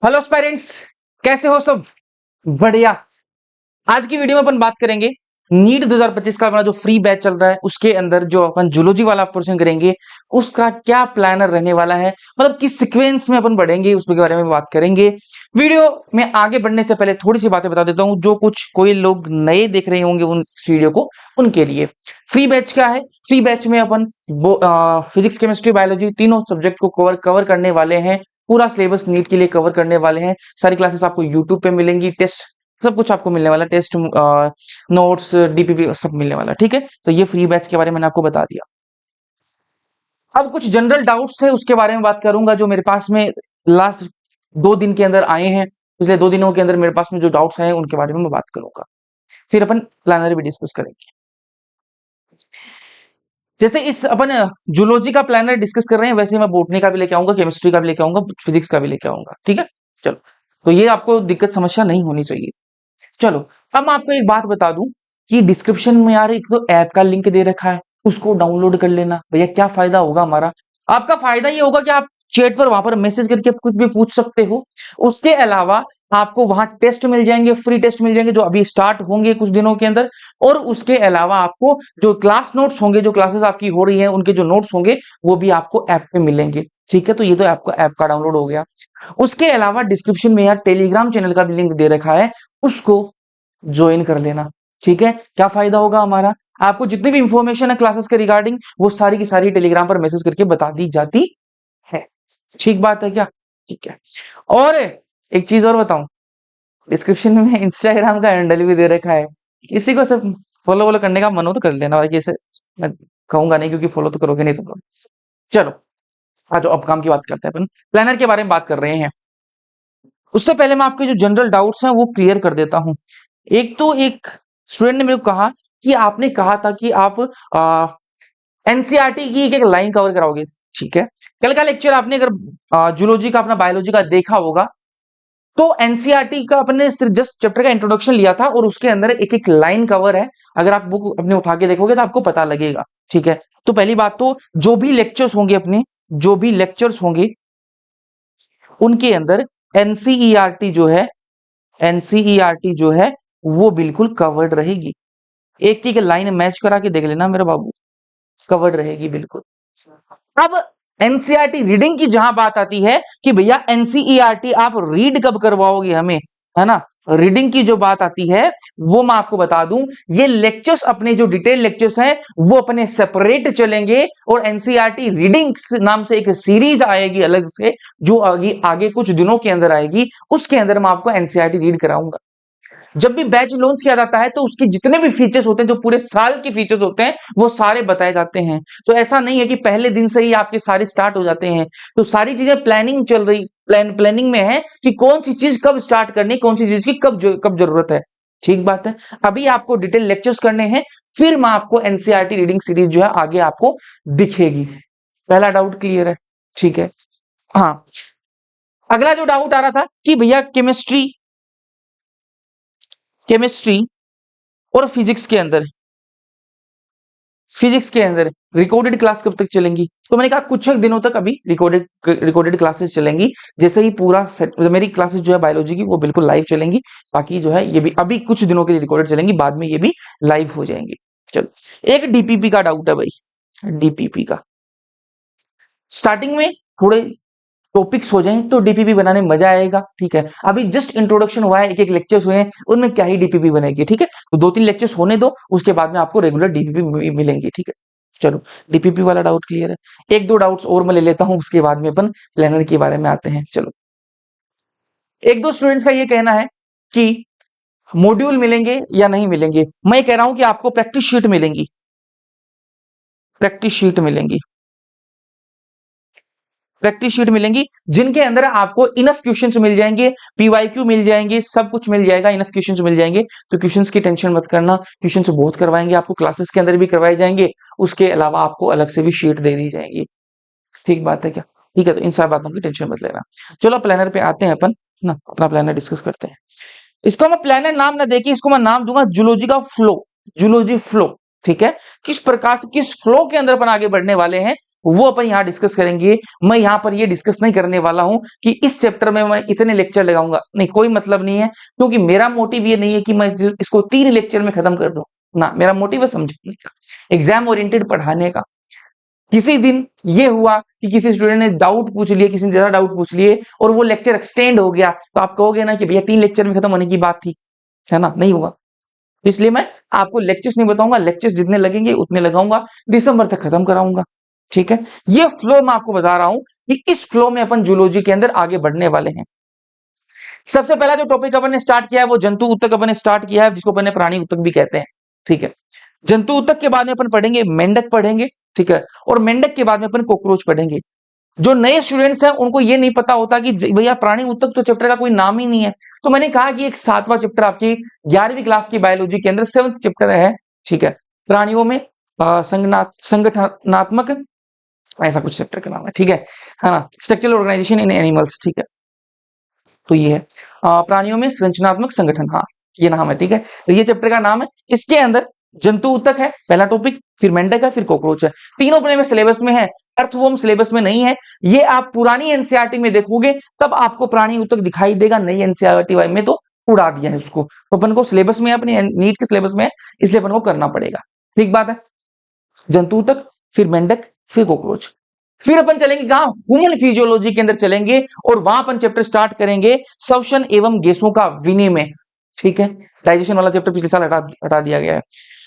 Hello parents, कैसे हो सब? बढ़िया। आज की वीडियो में अपन बात करेंगे नीट 2025 का अपना जो फ्री बैच चल रहा है उसके अंदर जो अपन जूलॉजी वाला पोर्शन करेंगे उसका क्या प्लानर रहने वाला है, मतलब किस सीक्वेंस में अपन बढ़ेंगे उसके बारे में बात करेंगे। वीडियो में आगे बढ़ने से पहले थोड़ी सी बातें बता देता हूं, जो कुछ कोई लोग नए देख रहे होंगे उन इस वीडियो को, उनके लिए। फ्री बैच क्या है? फ्री बैच में अपन फिजिक्स, केमिस्ट्री, बायोलॉजी तीनों सब्जेक्ट को कवर करने वाले हैं। पूरा सिलेबस नीट के लिए कवर करने वाले हैं। सारी क्लासेस आपको यूट्यूब पे मिलेंगी, टेस्ट सब कुछ आपको मिलने वाला, टेस्ट नोट्स, डीपीपी सब मिलने वाला। ठीक है, तो ये फ्री बैच के बारे में मैंने आपको बता दिया। अब कुछ जनरल डाउट्स थे उसके बारे में बात करूंगा, जो मेरे पास में लास्ट 2 दिन के अंदर आए हैं। पिछले 2 दिनों के अंदर मेरे पास में जो डाउट्स आए हैं उनके बारे में मैं बात करूंगा। फिर अपन प्लानर भी डिस्कस करेंगे। जैसे इस अपन जूलॉजी का प्लानर डिस्कस कर रहे हैं, वैसे मैं बोटनी का भी लेके आऊंगा, केमिस्ट्री का भी लेके आऊंगा, फिजिक्स का भी लेके आऊंगा। ठीक है, चलो। तो ये आपको दिक्कत समस्या नहीं होनी चाहिए। चलो, अब मैं आपको एक बात बता दूं कि डिस्क्रिप्शन में यार एक तो ऐप का लिंक दे रखा है, उसको डाउनलोड कर लेना। भैया क्या फायदा होगा हमारा? आपका फायदा ये होगा कि आप चैट पर वहां पर मैसेज करके आप कुछ भी पूछ सकते हो। उसके अलावा आपको वहां टेस्ट मिल जाएंगे, फ्री टेस्ट मिल जाएंगे, जो अभी स्टार्ट होंगे कुछ दिनों के अंदर। और उसके अलावा आपको जो क्लास नोट्स होंगे, जो क्लासेस आपकी हो रही है उनके जो नोट्स होंगे वो भी आपको ऐप पे मिलेंगे। ठीक है, तो ये तो आपका ऐप का डाउनलोड हो गया। उसके अलावा डिस्क्रिप्शन में यार टेलीग्राम चैनल का भी लिंक दे रखा है, उसको ज्वाइन कर लेना। ठीक है, क्या फायदा होगा हमारा? आपको जितनी भी इंफॉर्मेशन है क्लासेस के रिगार्डिंग वो सारी की सारी टेलीग्राम पर मैसेज करके बता दी जाती है। ठीक बात है क्या? ठीक है। और एक चीज और बताऊं, डिस्क्रिप्शन में इंस्टाग्राम का हैंडल भी दे रखा है। किसी को सब फॉलो वॉलो करने का मन हो तो कर लेना, बाकी ऐसे मैं कहूंगा नहीं, क्योंकि फॉलो तो करोगे नहीं तुम लोग। चलो, आज अब काम की बात करते हैं। अपन प्लानर के बारे में बात कर रहे हैं। उससे पहले मैं आपके जो जनरल डाउट्स हैं वो क्लियर कर देता हूं। एक स्टूडेंट ने मेरे को कहा कि आपने कहा था कि आप एनसीईआरटी की एक लाइन कवर कराओगे। ठीक है, कल का लेक्चर आपने अगर जूलॉजी का अपना बायोलॉजी का देखा होगा तो एनसीईआरटी का अपने सिर्फ जस्ट चैप्टर का इंट्रोडक्शन लिया था और उसके अंदर एक एक लाइन कवर है। अगर आप बुक अपने उठा के देखोगे तो आपको पता लगेगा। ठीक है, तो पहली बात तो जो भी लेक्चर्स होंगे अपने, जो भी लेक्चर्स होंगे उनके अंदर एनसीईआरटी जो है, एनसीईआरटी जो है वो बिल्कुल कवर्ड रहेगी। एक की लाइन मैच करा के देख लेना मेरे बाबू, कवर्ड रहेगी बिल्कुल। अब एनसीईआरटी रीडिंग की जहां बात आती है कि भैया एनसीईआरटी आप रीड कब करवाओगे हमें, है ना? रीडिंग की जो बात आती है वो मैं आपको बता दूं, ये लेक्चर्स अपने जो डिटेल लेक्चर्स हैं वो अपने सेपरेट चलेंगे और एनसीईआरटी रीडिंग नाम से एक सीरीज आएगी अलग से, जो आगे आगे कुछ दिनों के अंदर आएगी। उसके अंदर मैं आपको एनसीईआरटी रीड कराऊंगा। जब भी बैच लॉन्च किया जाता है तो उसके जितने भी फीचर्स होते हैं, जो पूरे साल के फीचर्स होते हैं, वो सारे बताए जाते हैं। तो ऐसा नहीं है कि पहले दिन से ही आपके सारे स्टार्ट हो जाते हैं। तो सारी चीजें प्लानिंग चल रही, प्लानिंग में है कि कौन सी चीज कब स्टार्ट करनी, कौन सी चीज की कब जरूरत है। ठीक बात है। अभी आपको डिटेल लेक्चर्स करने हैं, फिर मैं आपको एनसीईआरटी रीडिंग सीरीज जो है आगे आपको दिखेगी। पहला डाउट क्लियर है? ठीक है। हाँ, अगला जो डाउट आ रहा था कि भैया केमिस्ट्री, केमिस्ट्री और फिजिक्स के अंदर रिकॉर्डेड क्लास कब तक चलेंगी? तो मैंने कहा कुछ दिनों तक अभी रिकॉर्डेड क्लासेस चलेंगी। जैसे ही पूरा सेट, मेरी क्लासेस जो है बायोलॉजी की वो बिल्कुल लाइव चलेंगी। बाकी जो है ये भी अभी कुछ दिनों के लिए रिकॉर्डेड चलेंगी, बाद में ये भी लाइव हो जाएंगी। चलो, एक डीपीपी का डाउट है भाई। डीपीपी का स्टार्टिंग में थोड़े टॉपिक्स हो जाएं तो डीपीपी बनाने में मजा आएगा। ठीक है, अभी जस्ट इंट्रोडक्शन हुआ है, एक एक लेक्चर्स हुए हैं, उनमें क्या ही डीपीपी बनेगी। ठीक है, तो 2-3 लेक्चर्स होने दो, उसके बाद में आपको रेगुलर डीपीपी मिलेंगी। ठीक है, चलो, डीपीपी वाला डाउट क्लियर है। एक दो डाउट्स और मैं ले लेता हूं, उसके बाद में अपन प्लानर के बारे में आते हैं। चलो, एक दो स्टूडेंट्स का ये कहना है कि मॉड्यूल मिलेंगे या नहीं मिलेंगे। मैं कह रहा हूं कि आपको प्रैक्टिस शीट मिलेंगी, प्रैक्टिस शीट मिलेंगी, प्रैक्टिस शीट मिलेंगी, जिनके अंदर आपको इनफ क्वेश्चंस मिल जाएंगे, पीवाईक्यू मिल जाएंगे, सब कुछ मिल जाएगा, इनफ क्वेश्चंस मिल जाएंगे। तो क्वेश्चंस की टेंशन मत करना, क्वेश्चंस बहुत करवाएंगे आपको, क्लासेस के अंदर भी करवाए जाएंगे। उसके अलावा आपको अलग से भी शीट दे दी जाएगी। ठीक बात है क्या? ठीक है, तो इन सब बातों की टेंशन मत लेना। चलो प्लानर पे आते हैं अपन ना, अपना प्लानर डिस्कस करते हैं। इसको मैं प्लानर नाम ना देके इसको मैं नाम दूंगा जूलॉजी का फ्लो, जूलॉजी फ्लो। ठीक है, किस प्रकार से किस फ्लो के अंदर अपन आगे बढ़ने वाले हैं वो अपन यहाँ डिस्कस करेंगे। मैं यहाँ पर ये डिस्कस नहीं करने वाला हूँ कि इस चैप्टर में मैं इतने लेक्चर लगाऊंगा, नहीं, कोई मतलब नहीं है, क्योंकि मेरा मोटिव ये नहीं है कि मैं इसको 3 लेक्चर में खत्म कर दूं ना। मेरा मोटिव है समझाने का, एग्जाम ओरिएंटेड पढ़ाने का। किसी दिन ये हुआ कि किसी स्टूडेंट ने डाउट पूछ लिए, किसी ने ज्यादा डाउट पूछ लिए और वो लेक्चर एक्सटेंड हो गया, तो आप कहोगे ना कि भैया 3 लेक्चर में खत्म होने की बात थी, है ना, नहीं हुआ। इसलिए मैं आपको लेक्चर्स नहीं बताऊंगा, लेक्चर्स जितने लगेंगे उतने लगाऊंगा, दिसंबर तक खत्म कराऊंगा। ठीक है, ये फ्लो मैं आपको बता रहा हूं कि इस फ्लो में अपन जूलॉजी के अंदर आगे बढ़ने वाले हैं। सबसे पहला जो टॉपिक अपन ने स्टार्ट किया है वो जंतु ऊतक अपन ने स्टार्ट किया है, जिसको अपन ने प्राणी ऊतक भी कहते हैं। ठीक है, जंतु ऊतक के बाद में अपन पढ़ेंगे मेंढक पढ़ेंगे। ठीक है, और मेंढक के बाद में अपन कॉकरोच पढ़ेंगे। जो नए स्टूडेंट्स हैं उनको ये नहीं पता होता कि भैया प्राणी ऊतक तो चैप्टर का कोई नाम ही नहीं है। तो मैंने कहा कि एक 7वां चैप्टर आपकी 11वीं क्लास की बायोलॉजी के अंदर 7th चैप्टर है। ठीक है, प्राणियों में संगठनात्मक, ऐसा कुछ चैप्टर का नाम है। ठीक है ना, स्ट्रक्चरल ऑर्गेनाइजेशन इन एनिमल्स। ठीक है, तो ये है प्राणियों में संरचनात्मक संगठन, हाँ ये नाम है। ठीक है, तो ये चैप्टर का नाम है। इसके अंदर जंतु ऊतक है पहला टॉपिक, फिर मेंढक है, फिर कॉकरोच है। तीनों अपने में सिलेबस में है, अर्थवर्म सिलेबस में नहीं है। ये आप पुरानी एनसीईआरटी में देखोगे तब आपको प्राणी ऊतक दिखाई देगा, नई एनसीईआरटी में तो उड़ा दिया है उसको। तो अपन को सिलेबस में, अपने नीट के सिलेबस में है, इसलिए अपन को करना पड़ेगा। ठीक बात है, जंतु ऊतक, फिर मेंढक, फिर कॉकरोच। फिर अपन चलेंगे कहां, ह्यूमन फिजियोलॉजी के अंदर चलेंगे और वहां अपन चैप्टर स्टार्ट करेंगे श्वसन एवं गैसों का विनिमय। ठीक है, डाइजेशन वाला चैप्टर पिछले साल हटा दिया गया है।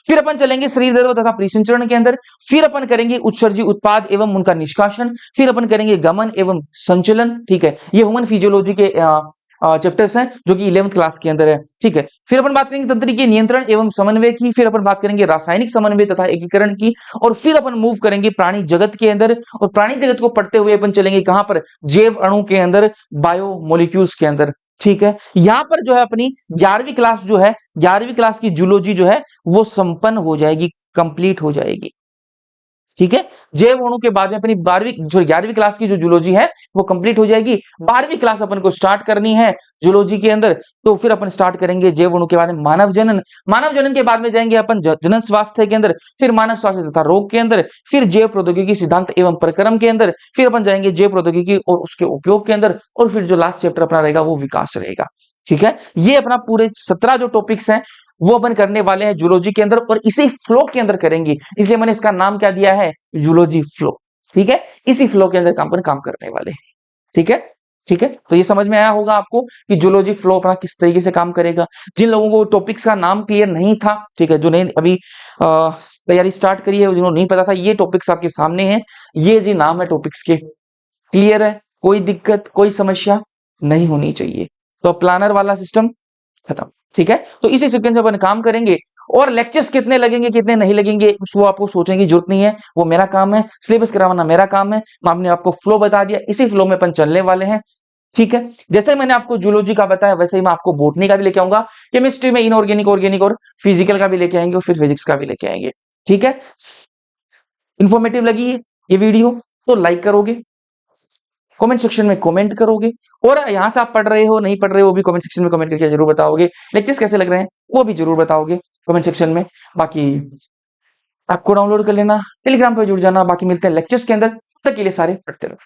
फिर अपन चलेंगे शरीर द्रव तथा परिसंचरण के अंदर। फिर अपन करेंगे उत्सर्जी उत्पाद एवं उनका निष्कासन। फिर अपन करेंगे गमन एवं संचलन। ठीक है, ये ह्यूमन फिजियोलॉजी के चैप्टर्स हैं जो कि 11th क्लास के अंदर है। ठीक है, फिर अपन बात करेंगे तंत्रिकीय नियंत्रण एवं समन्वय की। फिर अपन बात करेंगे रासायनिक समन्वय तथा एकीकरण की। और फिर अपन मूव करेंगे प्राणी जगत के अंदर। और प्राणी जगत को पढ़ते हुए अपन चलेंगे कहां पर, जैव अणु के अंदर, बायो मोलिक्यूल्स के अंदर। ठीक है, यहां पर जो है अपनी 11वीं क्लास जो है, 11वीं क्लास की जूलॉजी जो है वो संपन्न हो जाएगी, कंप्लीट हो जाएगी। ठीक है, जैव अणु के बाद में अपनी 11वीं क्लास की जो जूलॉजी है वो कंप्लीट हो जाएगी। 12वीं क्लास अपन को स्टार्ट करनी है जूलॉजी के अंदर। तो फिर अपन स्टार्ट करेंगे जैव अणु के बाद में मानव जनन। मानव जनन के बाद में जाएंगे अपन जनन स्वास्थ्य के अंदर, फिर मानव स्वास्थ्य तथा रोग के अंदर, फिर जैव प्रौद्योगिकी सिद्धांत एवं प्रक्रम के अंदर, फिर अपन जाएंगे जैव प्रौद्योगिकी और उसके उपयोग के अंदर, और फिर जो लास्ट चैप्टर अपना रहेगा वो विकास रहेगा। ठीक है, ये अपना पूरे 17 जो टॉपिक्स हैं वो अपन करने वाले हैं जूलॉजी के अंदर, और इसी फ्लो के अंदर करेंगे। इसलिए मैंने इसका नाम क्या दिया है, जूलॉजी फ्लो। ठीक है, इसी फ्लो के अंदर काम करने वाले हैं। ठीक है, ठीक है, तो ये समझ में आया होगा आपको कि जूलॉजी फ्लो अपना किस तरीके से काम करेगा। जिन लोगों को टॉपिक्स का नाम क्लियर नहीं था, ठीक है, जो नहीं अभी तैयारी स्टार्ट करी है, जिन्होंने नहीं पता था, ये टॉपिक्स आपके सामने हैं, ये जी नाम है टॉपिक्स के। क्लियर है, कोई दिक्कत कोई समस्या नहीं होनी चाहिए। तो प्लानर वाला सिस्टम खत्म। ठीक है, तो इसी सीक्वेंस में अपन काम करेंगे। और लेक्चर्स कितने लगेंगे कितने नहीं लगेंगे वो आपको सोचने की जरूरत नहीं है, वो मेरा काम है, सिलेबस करवाना मेरा काम है। आपने आपको फ्लो बता दिया, इसी फ्लो में अपन चलने वाले हैं। ठीक है, जैसे मैंने आपको जूलॉजी का बताया वैसे ही मैं आपको बोटनी का भी लेके आऊंगा, केमिस्ट्री में इनऑर्गेनिक, ऑर्गेनिक और फिजिकल का भी लेके आएंगे, और फिर फिजिक्स का भी लेके आएंगे। ठीक है, इंफॉर्मेटिव लगी है ये वीडियो तो लाइक करोगे, कमेंट सेक्शन में कमेंट करोगे, और यहां से आप पढ़ रहे हो नहीं पढ़ रहे हो वो भी कमेंट सेक्शन में कमेंट करके जरूर बताओगे। लेक्चर्स कैसे लग रहे हैं वो भी जरूर बताओगे कमेंट सेक्शन में। बाकी आपको डाउनलोड कर लेना, टेलीग्राम पर जुड़ जाना। बाकी मिलते हैं लेक्चर्स के अंदर, तब तक के लिए सारे पढ़ते रहो।